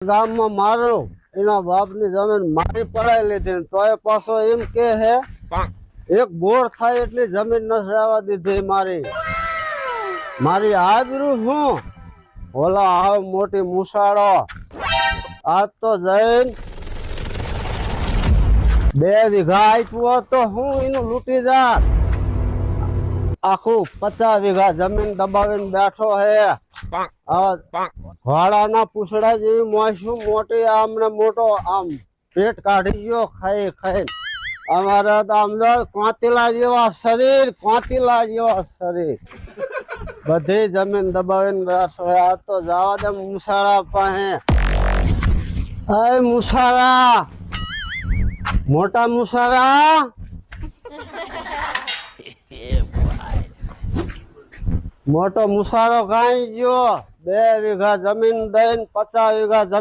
ગામમાં મારો એના બાપની જમીન મારી પડાઈ લીધી તોય પાછો એમ કે હે એક બોર થાય એટલી જમીન ન રહેવા દીધી મારી આબરૂ શું ઓલા આવ મોટી મુસાળો આજ તો જઈને 2 વીઘા આપ્યું તો હું એનું લૂંટી જાત આખું 50 વીઘા જમીન દબાવીને બેઠો હે ઘોડાના પૂછડા જેવી મોસું મોટી આમને મોટો આમ પેટ કાઢી ગયો ખાઈ અમારા તો આમ કોંતીલા જેવા શરીર બધી જમીન દબાવીને બેઠો હે આ તો જવા દે મુસાળા પાસે મુસાળા મોટા મુસાળા મોટો મુસાળો કાંઈ ગયો 2 વીઘા જમીન દઈને 50 વીઘા જમીન